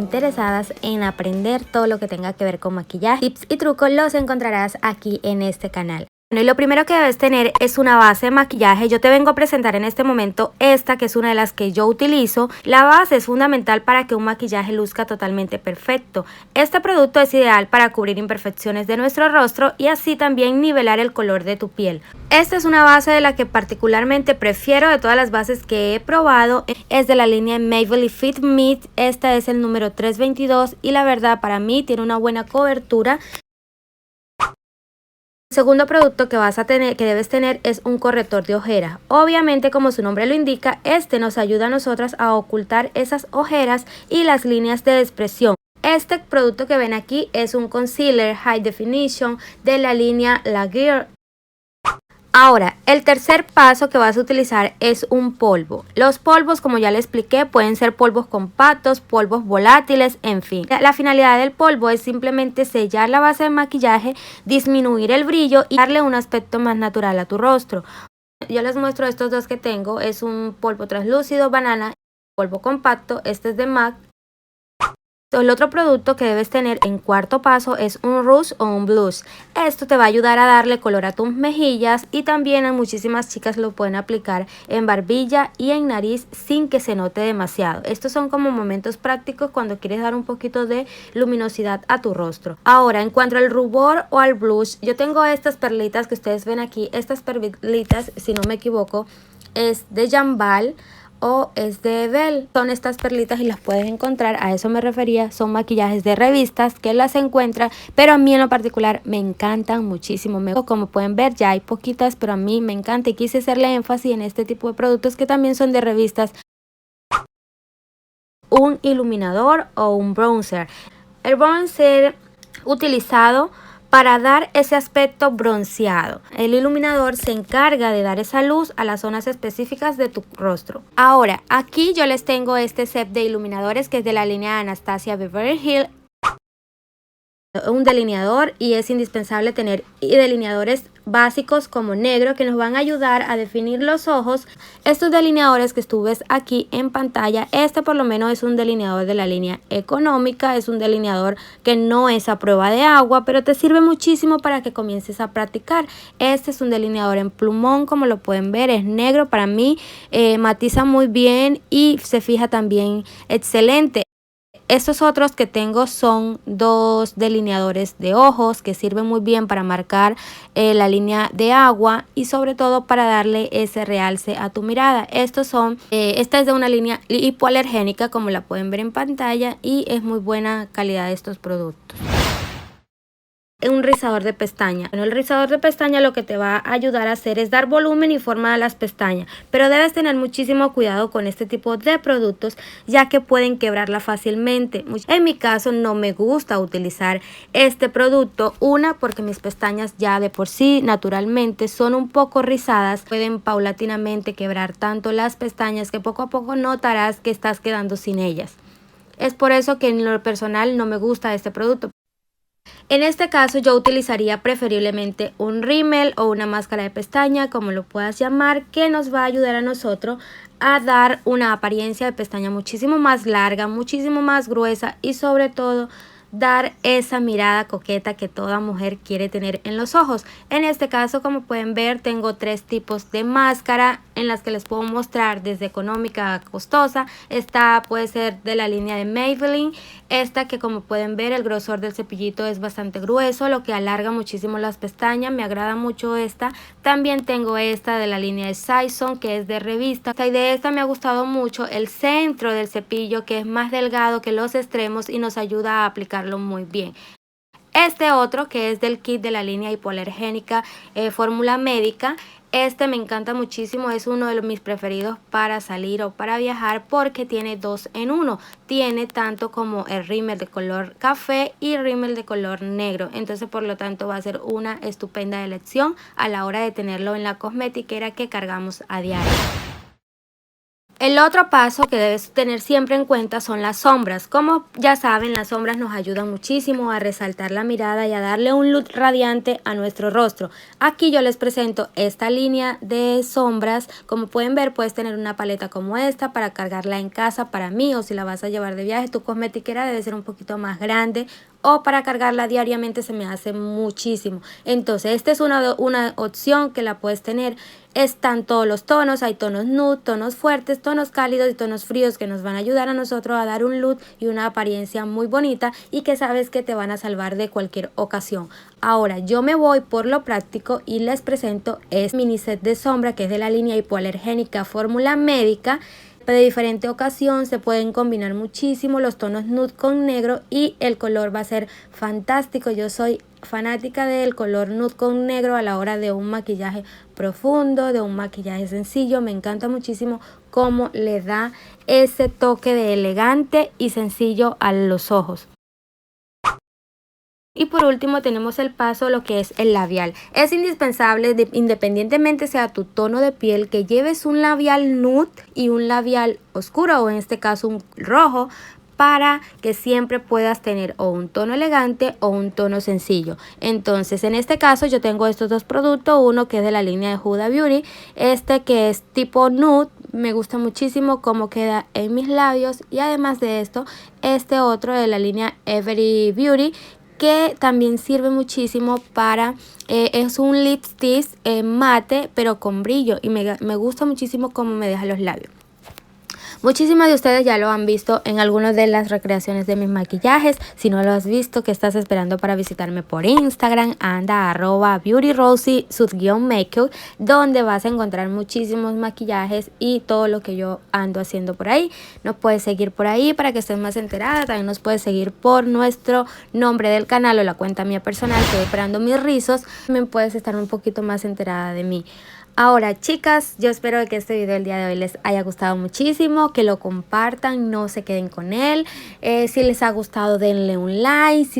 Interesadas en aprender todo lo que tenga que ver con maquillaje, tips y trucos los encontrarás aquí en este canal. Bueno, y lo primero que debes tener es una base de maquillaje. Yo te vengo a presentar en este momento esta, que es una de las que yo utilizo. La base es fundamental para que un maquillaje luzca totalmente perfecto. Este producto es ideal para cubrir imperfecciones de nuestro rostro y así también nivelar el color de tu piel. Esta es una base de la que particularmente prefiero de todas las bases que he probado. Es de la línea Maybelline Fit Me. Esta es el número 322 y la verdad para mí tiene una buena cobertura. El segundo producto que debes tener es un corrector de ojeras. Obviamente, como su nombre lo indica, este nos ayuda a nosotras a ocultar esas ojeras y las líneas de expresión. Este producto que ven aquí es un concealer High Definition de la línea Laguerre. Ahora, el tercer paso que vas a utilizar es un polvo. Los polvos, como ya le expliqué, pueden ser polvos compactos, polvos volátiles, en fin. La finalidad del polvo es simplemente sellar la base de maquillaje, disminuir el brillo y darle un aspecto más natural a tu rostro. Yo les muestro estos dos que tengo. Es un polvo translúcido banana, polvo compacto. Este es de MAC. El otro producto que debes tener en cuarto paso es un rouge o un blush. Esto te va a ayudar a darle color a tus mejillas y también a muchísimas chicas lo pueden aplicar en barbilla y en nariz sin que se note demasiado. Estos son como momentos prácticos cuando quieres dar un poquito de luminosidad a tu rostro. Ahora, en cuanto al rubor o al blush, yo tengo estas perlitas que ustedes ven aquí. Estas perlitas, si no me equivoco, es de Jambal o es de Belle. Son estas perlitas y las puedes encontrar, a eso me refería, son maquillajes de revistas que las encuentran, pero a mí en lo particular me encantan muchísimo. Como pueden ver, ya hay poquitas, pero a mí me encanta y quise hacerle énfasis en este tipo de productos que también son de revistas. Un iluminador o un bronzer. El bronzer utilizado para dar ese aspecto bronceado. El iluminador se encarga de dar esa luz a las zonas específicas de tu rostro. Ahora, aquí yo les tengo este set de iluminadores que es de la línea Anastasia Beverly Hills. Un delineador, y es indispensable tener delineadores básicos como negro que nos van a ayudar a definir los ojos. Estos delineadores que tú ves aquí en pantalla, este por lo menos es un delineador de la línea económica, es un delineador que no es a prueba de agua, pero te sirve muchísimo para que comiences a practicar. Este es un delineador en plumón, como lo pueden ver, es negro, para mí matiza muy bien y se fija también excelente. Estos otros que tengo son dos delineadores de ojos que sirven muy bien para marcar la línea de agua y sobre todo para darle ese realce a tu mirada. Esta es de una línea hipoalergénica, como la pueden ver en pantalla, y es muy buena calidad de estos productos. Un rizador de pestaña. Bueno, el rizador de pestaña lo que te va a ayudar a hacer es dar volumen y forma a las pestañas, pero debes tener muchísimo cuidado con este tipo de productos, ya que pueden quebrarla fácilmente. En mi caso no me gusta utilizar este producto, porque mis pestañas ya de por sí naturalmente son un poco rizadas, pueden paulatinamente quebrar tanto las pestañas que poco a poco notarás que estás quedando sin ellas. Es por eso que en lo personal no me gusta este producto. En este caso yo utilizaría preferiblemente un rímel o una máscara de pestaña, como lo puedas llamar, que nos va a ayudar a nosotros a dar una apariencia de pestaña muchísimo más larga, muchísimo más gruesa y sobre todo dar esa mirada coqueta que toda mujer quiere tener en los ojos. En este caso, como pueden ver, tengo tres tipos de máscara en las que les puedo mostrar desde económica a costosa. Esta puede ser de la línea de Maybelline. Esta que, como pueden ver, el grosor del cepillito es bastante grueso, lo que alarga muchísimo las pestañas. Me agrada mucho esta. También tengo esta de la línea de Saison, que es de revista. Y de esta me ha gustado mucho el centro del cepillo, que es más delgado que los extremos y nos ayuda a aplicarlo muy bien. Este otro, que es del kit de la línea hipoalergénica fórmula médica, este me encanta muchísimo, es uno de mis preferidos para salir o para viajar porque tiene 2 en 1. Tiene tanto como el rímel de color café y rímel de color negro. Entonces, por lo tanto, va a ser una estupenda elección a la hora de tenerlo en la cosmetiquera que cargamos a diario. El otro paso que debes tener siempre en cuenta son las sombras. Como ya saben, las sombras nos ayudan muchísimo a resaltar la mirada y a darle un look radiante a nuestro rostro. Aquí yo les presento esta línea de sombras. Como pueden ver, puedes tener una paleta como esta para cargarla en casa para mí, o si la vas a llevar de viaje, tu cosmetiquera debe ser un poquito más grande, o para cargarla diariamente se me hace muchísimo. Entonces esta es una opción que la puedes tener. Están todos los tonos, hay tonos nude, tonos fuertes, tonos cálidos y tonos fríos que nos van a ayudar a nosotros a dar un look y una apariencia muy bonita y que sabes que te van a salvar de cualquier ocasión. Ahora yo me voy por lo práctico y les presento este mini set de sombra que es de la línea hipoalergénica Fórmula Médica. De diferente ocasión se pueden combinar muchísimo los tonos nude con negro y el color va a ser fantástico. Yo soy fanática del color nude con negro a la hora de un maquillaje profundo, de un maquillaje sencillo. Me encanta muchísimo cómo le da ese toque de elegante y sencillo a los ojos. Y por último tenemos el paso, lo que es el labial. Es indispensable, independientemente sea tu tono de piel, que lleves un labial nude y un labial oscuro, o en este caso un rojo, para que siempre puedas tener o un tono elegante o un tono sencillo. Entonces en este caso yo tengo estos dos productos, uno que es de la línea de Huda Beauty, este que es tipo nude. Me gusta muchísimo cómo queda en mis labios, y además de esto, este otro de la línea Every Beauty, que también sirve muchísimo para, es un lipstick mate pero con brillo, y me gusta muchísimo cómo me deja los labios. Muchísimas de ustedes ya lo han visto en algunas de las recreaciones de mis maquillajes. Si no lo has visto, ¿qué estás esperando para visitarme por Instagram? Anda a @beautyrosie_makeup, donde vas a encontrar muchísimos maquillajes y todo lo que yo ando haciendo por ahí. Nos puedes seguir por ahí para que estés más enterada. También nos puedes seguir por nuestro nombre del canal o la cuenta mía personal, Estoy Operando Mis Rizos. También puedes estar un poquito más enterada de mí. Ahora, chicas, yo espero que este video el día de hoy les haya gustado muchísimo, que lo compartan, no se queden con él. Si les ha gustado, denle un like. Si